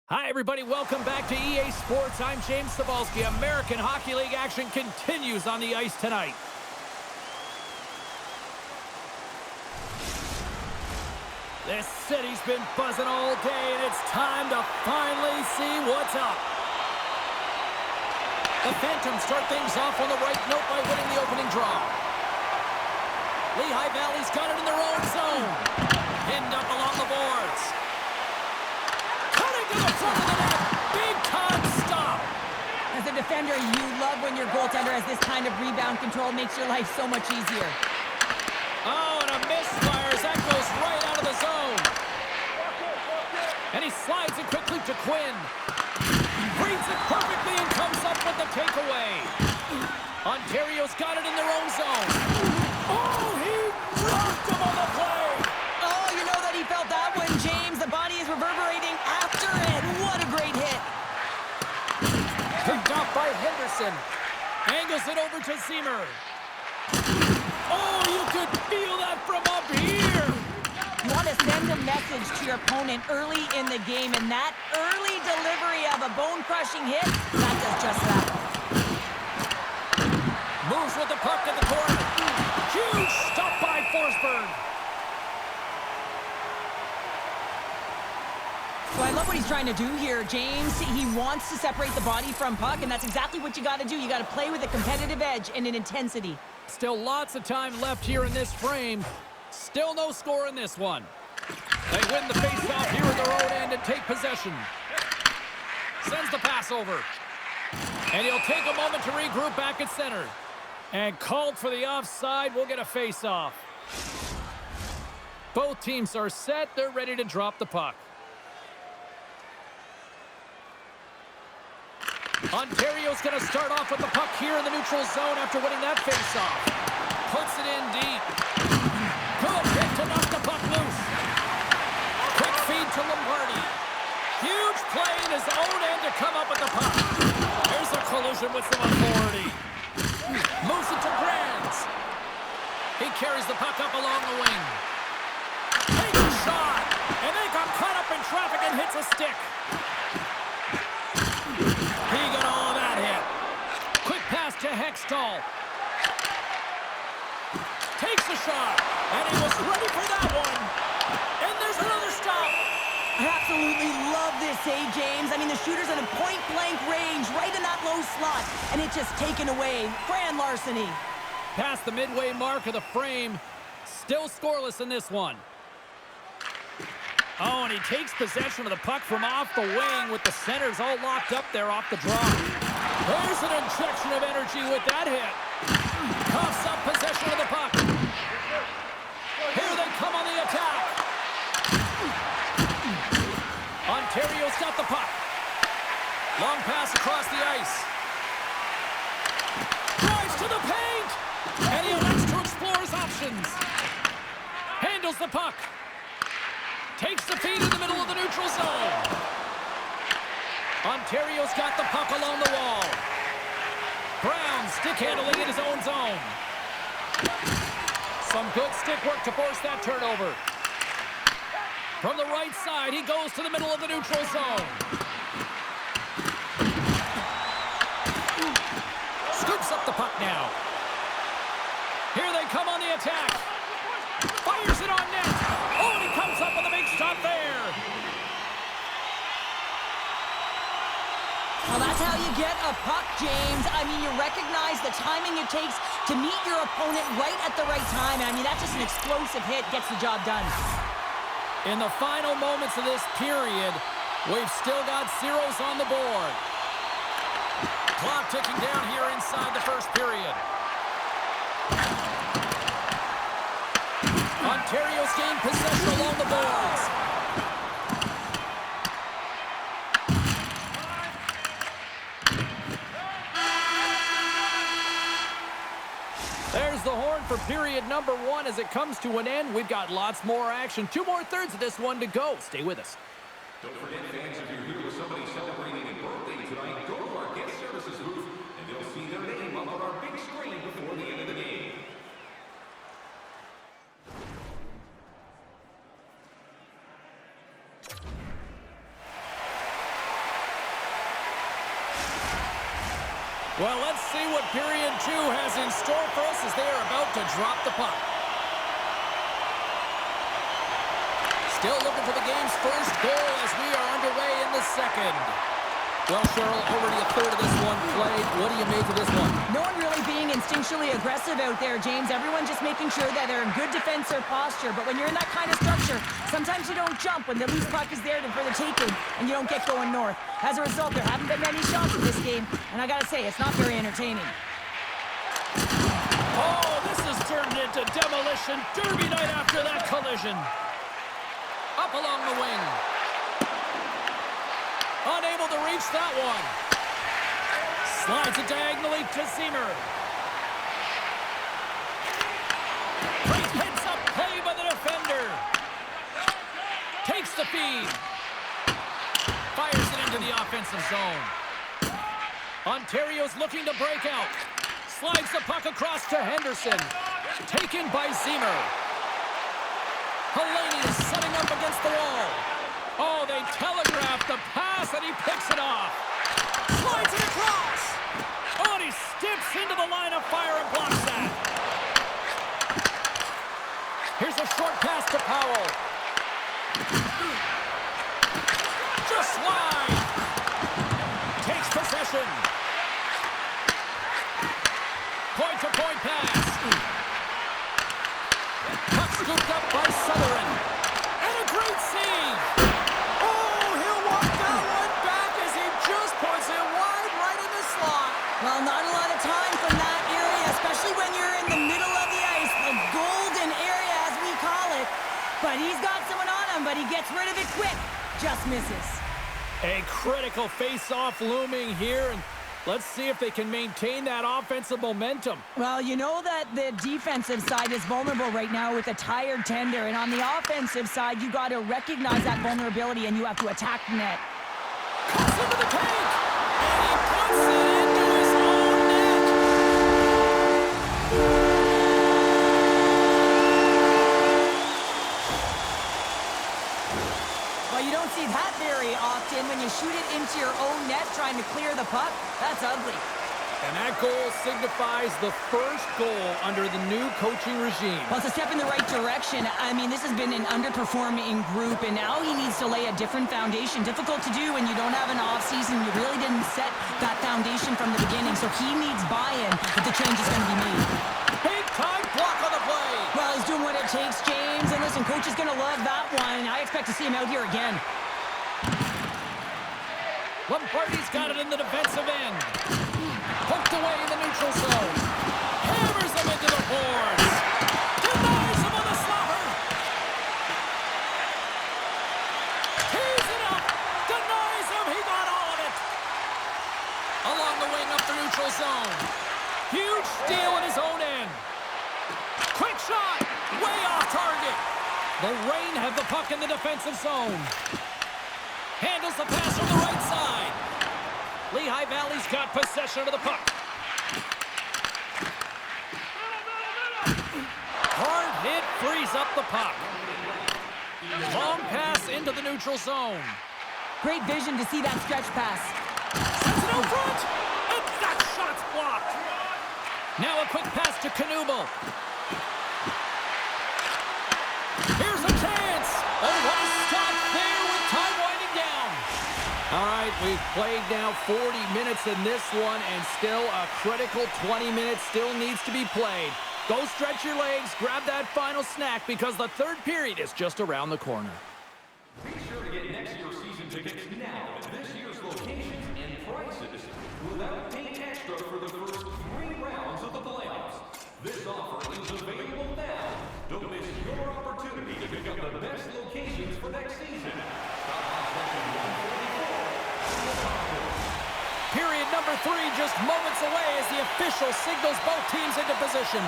Hi, everybody. Welcome back to EA Sports. I'm James Cebulski. American Hockey League action continues on the ice tonight. This city's been buzzing all day, and it's time to finally see what's up. The Phantoms start things off on the right note by winning the opening draw. Lehigh Valley's got it in their own zone. Pinned up along the boards. Cutting to the front of the net. Big time stop. As a defender, you love when your goaltender has this kind of rebound control. Makes your life so much easier. Oh, and a misfires. That goes right out of the zone. And he slides it quickly to Quinn. Reads it perfectly and comes up with the takeaway. Ontario's got it in their own zone. Oh, he rocked him on the play. Oh, you know that he felt that one, James. The body is reverberating after it. What a great hit. Picked off by Henderson. Angles it over to Zimmer. Oh, you could feel that from up here. You want to send a message to your opponent early in the game, and that early delivery of a bone-crushing hit, that does just that. Moves with the puck in the corner. Huge stop by Forsberg. So I love what he's trying to do here, James. He wants to separate the body from puck, and that's exactly what you got to do. You got to play with a competitive edge and an intensity. Still lots of time left here in this frame. Still no score in this one. They win the faceoff here at their own end and take possession. Sends the pass over. And he'll take a moment to regroup back at center. And called for the offside. We'll get a faceoff. Both teams are set. They're ready to drop the puck. Ontario's going to start off with the puck here in the neutral zone after winning that faceoff. Puts it in deep. Good hit to knock the puck loose. Quick feed to Lombardi. Huge play in his own end to come up with the puck. There's a collision with some authority. Moves it to Brands. He carries the puck up along the wing. Takes a shot. And they got caught up in traffic and hits a stick. He got all of that hit. Quick pass to Hextall. Takes the shot. And he was ready for that one. And there's another stop. I absolutely love this save, James. I mean, the shooter's in a point-blank range, right in that low slot, and it's just taken away. Grand larceny. Past the midway mark of the frame. Still scoreless in this one. Oh, and he takes possession of the puck from off the wing with the centers all locked up there off the draw. There's an injection of energy with that hit. Coughs up possession of the puck. Here they come on the attack. Ontario's got the puck. Long pass across the ice. Drives to the paint. And he elects to explore his options. Handles the puck. Takes the feed in the middle of the neutral zone. Ontario's got the puck along the wall. Brown stick handling in his own zone. Some good stick work to force that turnover. From the right side, he goes to the middle of the neutral zone. Scoops up the puck now. Here they come on the attack. Fires it on net. Oh, and he comes up with a big shot there. Well, that's how you get a puck, James. I mean, you recognize the timing it takes to meet your opponent right at the right time. I mean, that's just an explosive hit, gets the job done. In the final moments of this period, we've still got zeros on the board. Clock ticking down here inside the first period. Ontario's gained possession along the boards. There's the horn for period number 1 as it comes to an end. We've got lots more action. 2 more thirds of this one to go. Stay with us. Don't forget, fans, if you're here with somebody celebrating a birthday tonight, go to our guest services booth, and they'll see their name up on our big screen before the end of the game. Well, let's see what period 2 has in store for us as they are about to drop the puck. Still looking for the game's first goal as we are underway in the second. Well, Cheryl, already a third of this one played. What do you make of this one? No one really being instinctually aggressive out there, James. Everyone just making sure that they're in good defensive posture. But when you're in that kind of structure, sometimes you don't jump when the loose puck is there for the taking and you don't get going north. As a result, there haven't been many shots in this game, and I gotta say, it's not very entertaining. Oh, this has turned into demolition derby night after that collision. Up along the wing. Unable to reach that one. Slides it diagonally to Zimmer. Great heads-up play by the defender. Takes the feed. Fires it into the offensive zone. Ontario's looking to break out. Slides the puck across to Henderson. Taken by Zimmer. Halani is setting up against the wall. Oh, they telegraphed the pass, and he picks it off. Slides it across. Oh, and he steps into the line of fire and blocks that. Here's a short pass to Powell. Just wide. Takes possession. Point-to-point pass. Puck scooped up by Sutherland. And a great save. Well, not a lot of time from that area, especially when you're in the middle of the ice, the golden area as we call it. But he's got someone on him, but he gets rid of it quick. Just misses. A critical face-off looming here, and let's see if they can maintain that offensive momentum. Well, you know that the defensive side is vulnerable right now with a tired tender, and on the offensive side, you got to recognize that vulnerability, and you have to attack the net. Cuts into the tank, and he puts it into his own net. Well, you don't see that very often when you shoot it into your own net trying to clear the puck. That's ugly. And that goal signifies the first goal under the new coaching regime. Well, it's a step in the right direction. I mean, this has been an underperforming group, and now he needs to lay a different foundation. Difficult to do when you don't have an offseason. You really didn't set that foundation from the beginning, so he needs buy-in if the change is going to be made. Big-time block on the play. Well, he's doing what it takes, James, and listen, coach is going to love that one. I expect to see him out here again. Lombardi's got it in the defensive end. Poked away in the neutral zone. Hammers them into the boards. Denies him on the slobber. Tees it up. Denies him. He got all of it. Along the wing up the neutral zone. Huge steal in his own end. Quick shot. Way off target. The Reign have the puck in the defensive zone. Handles the pass from the right side. Lehigh Valley's got possession of the puck. Hard hit frees up the puck. Long pass into the neutral zone. Great vision to see that stretch pass. Sends it out front, and that shot's blocked. Now a quick pass to Knuble. Here's a chance. Oh, what a stop there with time winding down. All right, we've played now 40 minutes in this one, and still a critical 20 minutes still needs to be played. Go stretch your legs, grab that final snack, because the third period is just around the corner. Be sure to get next year's season tickets now at this year's locations and prices without paying extra for the first 3 rounds of the playoffs. This offer is available now. Don't miss your opportunity to pick up the best locations for next season. Period number 3 just moments away as the official signals both teams into position.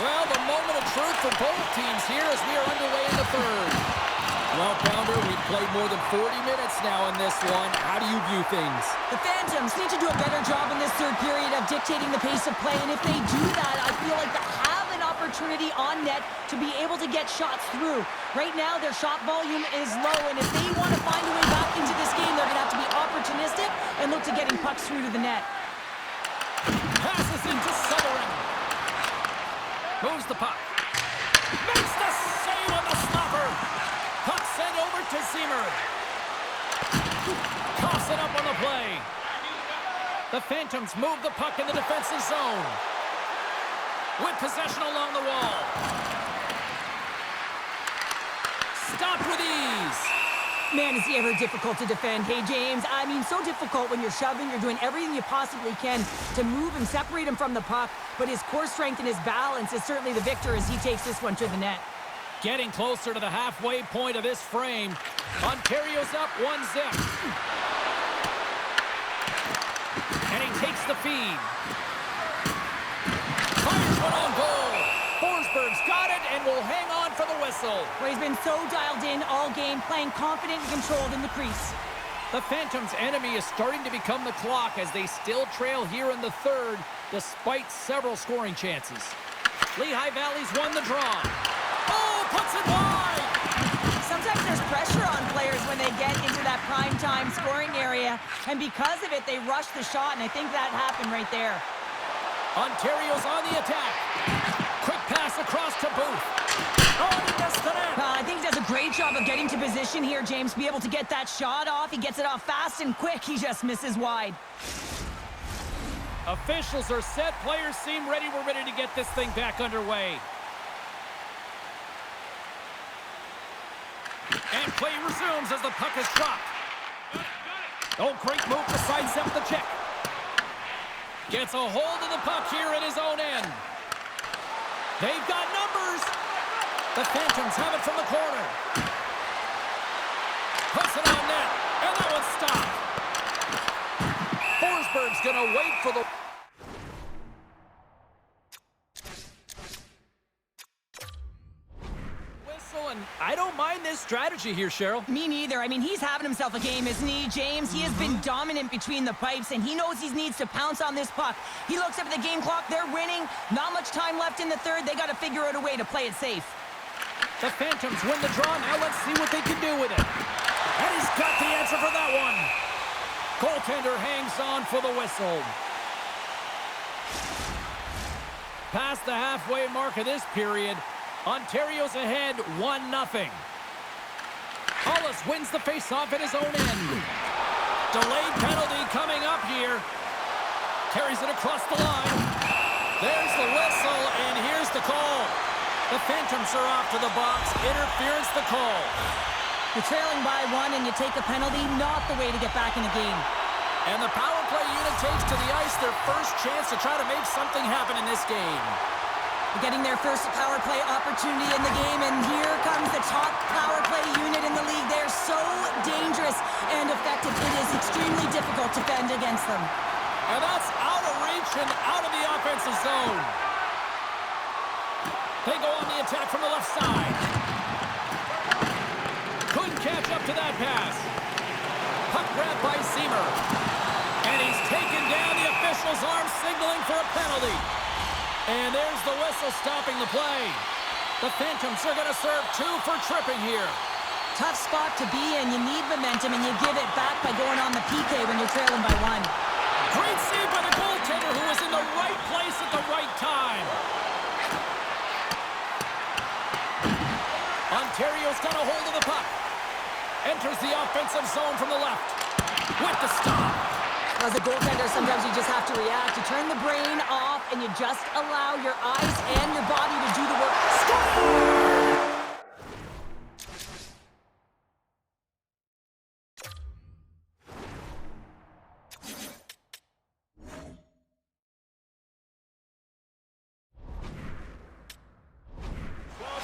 Well, the moment of truth for both teams here as we are underway in the third. Well, Pounder, we've played more than 40 minutes now in this one. How do you view things? The Phantoms need to do a better job in this third period of dictating the pace of play, and if they do that, I feel like they have an opportunity on net to be able to get shots through. Right now, their shot volume is low, and if they want to find a way back into this game, they're going to have to be opportunistic and look to getting pucks through to the net. Feed to Sutherland. Moves the puck. Makes the save on the stopper. Puck sent over to Zimmer. Coughs it up on the play. The Phantoms move the puck in the defensive zone. With possession along the wall. Stopped with ease. Man, is he ever difficult to defend. Hey, James, I mean, so difficult when you're shoving. You're doing everything you possibly can to move and separate him from the puck. But his core strength and his balance is certainly the victor as he takes this one to the net. Getting closer to the halfway point of this frame. Ontario's up 1-0. And he takes the feed. Fires one on goal. Forsberg's got it and will hang on for the whistle. Well, he's been so dialed in all game, playing confident and controlled in the crease. The Phantoms' enemy is starting to become the clock as they still trail here in the third, despite several scoring chances. Lehigh Valley's won the draw. Oh, puts it wide! Sometimes there's pressure on players when they get into that prime time scoring area, and because of it, they rush the shot, and I think that happened right there. Ontario's on the attack. Quick pass across to Booth. Oh, he missed the net. I think he does a great job of getting to position here, James, to be able to get that shot off. He gets it off fast and quick. He just misses wide. Officials are set. Players seem ready. We're ready to get this thing back underway. And play resumes as the puck is dropped. Oh, great move to sidestep the check. Gets a hold of the puck here at his own end. They've got numbers. The Phantoms have it from the corner. Puts it on net. And that one's stopped. Forsberg's going to wait for the... And I don't mind this strategy here, Cheryl. Me neither. I mean, he's having himself a game, isn't he, James? He has been dominant between the pipes, and he knows he needs to pounce on this puck. He looks up at the game clock. They're winning. Not much time left in the third. They got to figure out a way to play it safe. The Phantoms win the draw. Now let's see what they can do with it. And he's got the answer for that one. Goaltender hangs on for the whistle. Past the halfway mark of this period, Ontario's ahead 1-0. Hollis wins the faceoff at his own end. Delayed penalty coming up here. Carries it across the line. There's the whistle, and here's the call. The Phantoms are off to the box. Interference the call. You're trailing by one and you take a penalty, not the way to get back in the game. And the power play unit takes to the ice their first chance to try to make something happen in this game. Getting their first power play opportunity in the game, and here comes the top power play unit in the league. They're so dangerous and effective. It is extremely difficult to defend against them. And that's out of reach and out of the offensive zone. They go on the attack from the left side. Couldn't catch up to that pass. Puck grabbed by Zimmer. And he's taken down. The official's arm signaling for a penalty. And there's the whistle stopping the play. The Phantoms are going to serve 2 for tripping here. Tough spot to be in. You need momentum, and you give it back by going on the PK when you're trailing by one. Great save by the goaltender, who was in the right place at the right time. Ontario's got a hold of the puck. Enters the offensive zone from the left. With the stop. As a goaltender, sometimes you just have to react. You turn the brain off, and you just allow your eyes and your body to do the work. Score!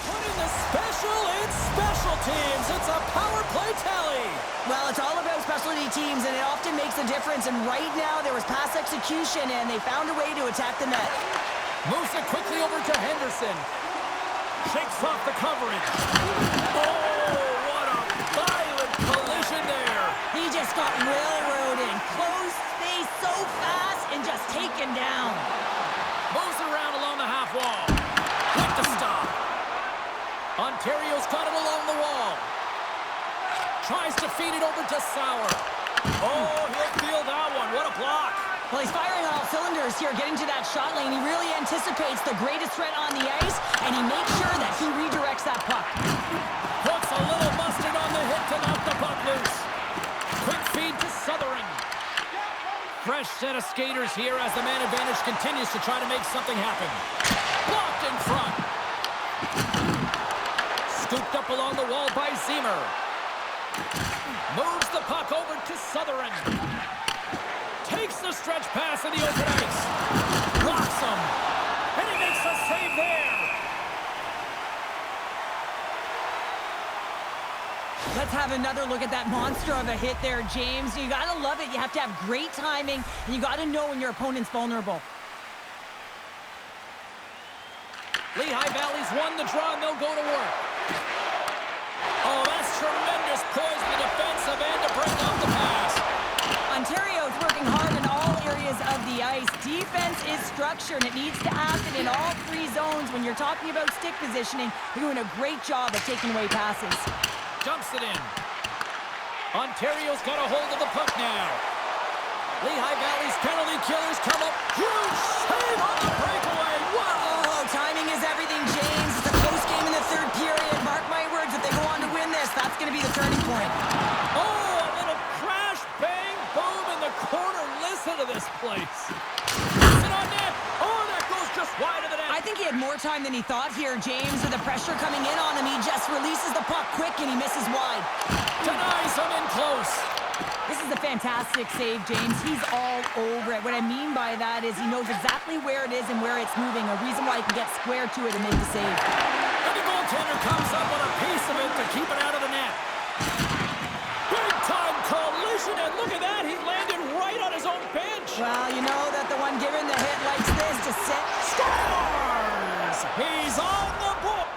Putting the special in special teams. It's a power play tally. Well, it's all about specialty teams, and it often makes a difference. And right now, there was pass execution, and they found a way to attack the net. Moves it quickly over to Henderson. Shakes off the coverage. Oh, what a violent collision there. He just got railroaded. Closed space so fast and just taken down. Moves around along the half wall. With the stop. Ontario's got it along the wall. Tries to feed it over to Sauer. Oh, he'll feel that one. What a block. Well, he's firing on all cylinders here, getting to that shot lane. He really anticipates the greatest threat on the ice, and he makes sure that he redirects that puck. Puts a little mustard on the hit to knock the puck loose. Quick feed to Southern. Fresh set of skaters here as the man advantage continues to try to make something happen. Blocked in front. Scooped up along the wall by Ziemer. Moves the puck over to Southern. Takes the stretch pass in the open ice. Blocks him. And he makes a save there. Let's have another look at that monster of a hit there, James. You got to love it. You have to have great timing, and you got to know when your opponent's vulnerable. Lehigh Valley's won the draw, and they'll go to work. Oh, that's tremendous poise in the defensive end to break off the pass. Ontario is working hard in all areas of the ice. Defense is structure, and it needs to happen in all three zones. When you're talking about stick positioning, you're doing a great job of taking away passes. Jumps it in. Ontario's got a hold of the puck now. Lehigh Valley's penalty killers come up. Huge save on the breakaway. Whoa! Timing is everything, James. It's a close game in the third period. Mark my words, if they go on to win this, that's going to be the turning point. Oh, a little crash, bang, boom in the corner. Listen to this place. Is it on net? Oh, that goes just wide of the net. I think he had more time than he thought here, James. With the pressure coming in on him, he just releases the puck quick and he misses wide. Denies him in close. This is a fantastic save, James. He's all over it. What I mean by that is he knows exactly where it is and where it's moving. A reason why he can get square to it and make the save. And the goaltender comes up with a piece of it to keep it out of the net. Big time collision, and look at that. He landed right on his own bench. Well, you know that the one giving the hit likes this to set. Scores! He's on the board.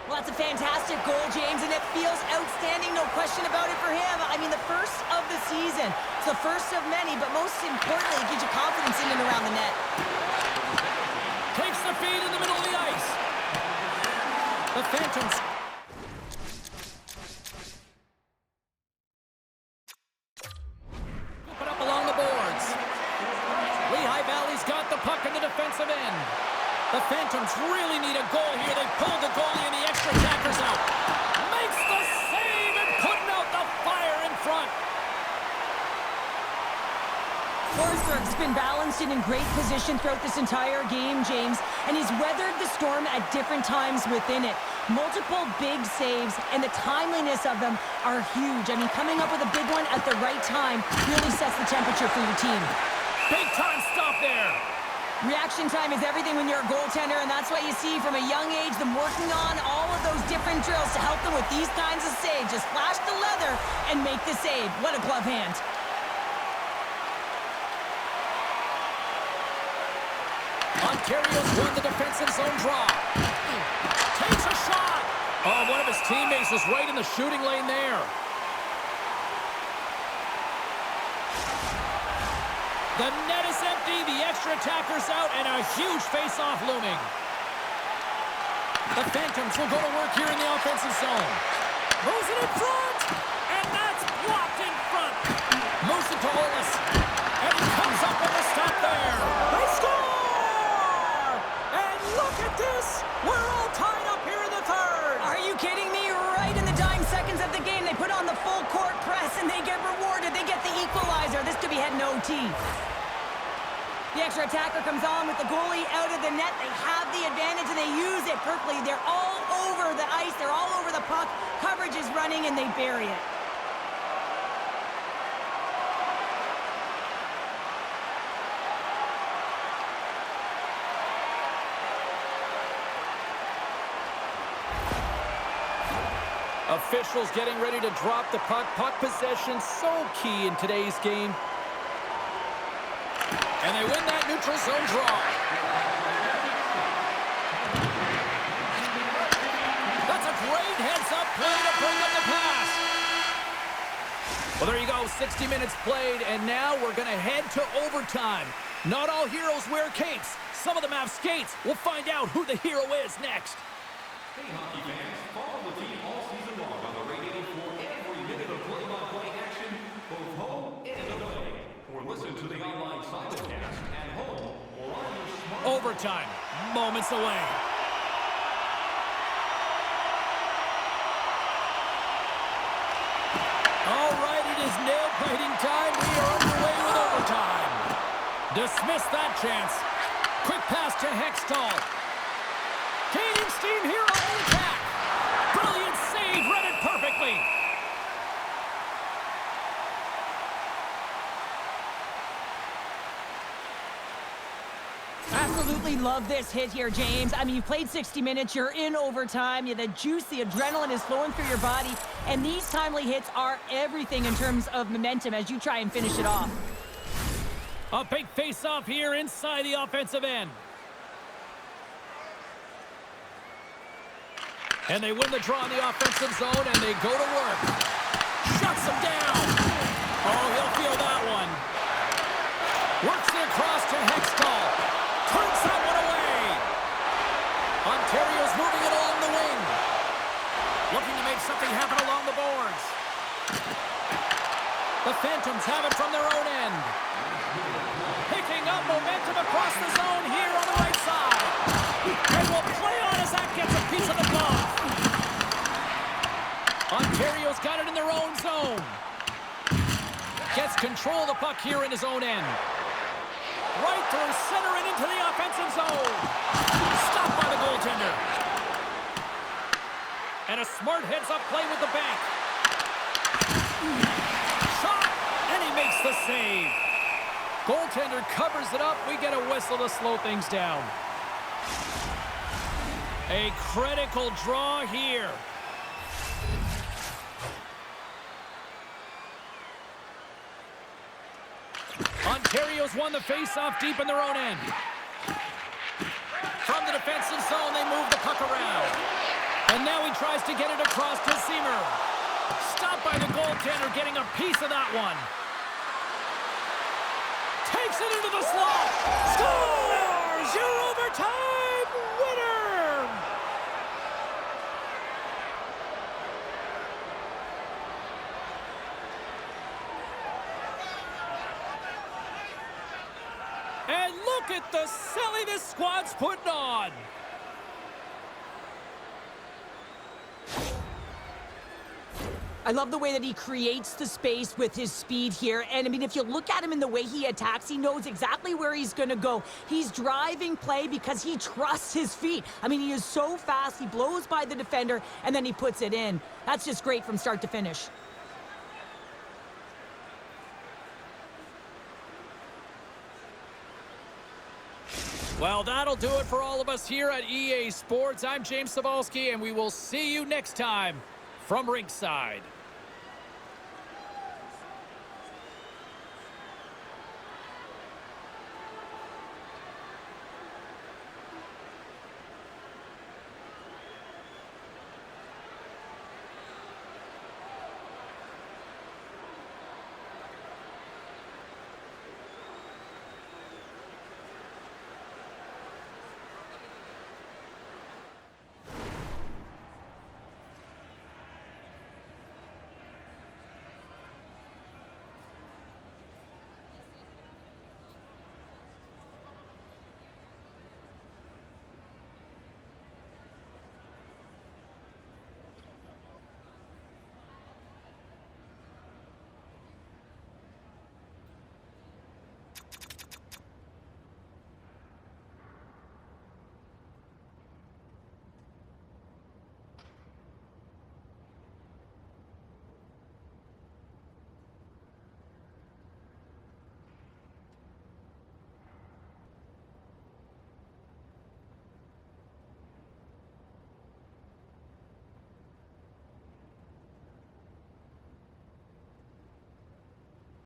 Well, that's a fantastic goal, James, and it feels outstanding, no question about it for him. I mean, the first of the season. It's the first of many, but most importantly, it gives you confidence in and around the net. Takes the feed in the middle of the ice. The Phantoms. Put up along the boards. Lehigh Valley's got the puck in the defensive end. The Phantoms really need a goal here. They pulled the goalie and the extra attackers out. Makes the save and putting out the fire in front. Forsberg's been balanced and in great position throughout this entire game, James, and he's weathered the storm at different times within it. Multiple big saves, and the timeliness of them are huge. I mean, coming up with a big one at the right time really sets the temperature for your team. Big time stop there. Reaction time is everything when you're a goaltender, and that's what you see from a young age, them working on all of those different drills to help them with these kinds of saves. Just flash the leather and make the save. What a glove hand. Ontario's won the defensive zone draw. Takes a shot. Oh, one of his teammates was right in the shooting lane there. The net is empty, the extra attacker's out, and a huge face-off looming. The Phantoms will go to work here in the offensive zone. Moves it in front, and that's blocked in front. Moves it to Ollis, and he comes up with a stop there. They score! And look at this! We're all tied up here in the third. Are you kidding me? Right in the dime seconds of the game, they put on the full court press, and they get rewarded. They get the equalizer. This could be heading to OT. The extra attacker comes on with the goalie out of the net. They have the advantage, and they use it perfectly. They're all over the ice. They're all over the puck. Coverage is running, and they bury it. Officials getting ready to drop the puck. Puck possession so key in today's game. And they win that neutral zone draw. That's a great heads-up play to bring up the pass. Well, there you go. 60 minutes played, and now we're going to head to overtime. Not all heroes wear capes. Some of them have skates. We'll find out who the hero is next. Hey, hockey fans, follow the team all season long on the radio for every Overtime, moments away. All right, it is nail-biting time. We are underway with overtime. Dismiss that chance. Quick pass to Hextall. Gaining steam here on the attack. Brilliant save, read it perfectly. Absolutely love this hit here, James. I mean, you played 60 minutes, you're in overtime, the juice, the adrenaline is flowing through your body, and these timely hits are everything in terms of momentum as you try and finish it off. A big face-off here inside the offensive end. And they win the draw in the offensive zone, and they go to work. Shuts him down. Oh, he'll feel that one. Works it across to Hextall. Turns that one away. Ontario's moving it along the wing. Looking to make something happen along the boards. The Phantoms have it from their own end. Picking up momentum across the zone here on the right side. And will play on as that gets a piece of the glove. Ontario's got it in their own zone. Gets control of the puck here in his own end. Right through center and into the offensive zone. Stopped by the goaltender. And a smart heads-up play with the bank. Shot, and he makes the save. Goaltender covers it up. We get a whistle to slow things down. A critical draw here. Ontario's won the face-off deep in their own end. From the defensive zone, they move the puck around. And now he tries to get it across to Seamer. Stopped by the goaltender, getting a piece of that one. Takes it into the slot. Scores! Your overtime winner! And look at the silly this squad's putting on. I love the way that he creates the space with his speed here. And, I mean, if you look at him in the way he attacks, he knows exactly where he's going to go. He's driving play because he trusts his feet. I mean, he is so fast. He blows by the defender, and then he puts it in. That's just great from start to finish. Well, that'll do it for all of us here at EA Sports. I'm James Cybulski, and we will see you next time from Rinkside.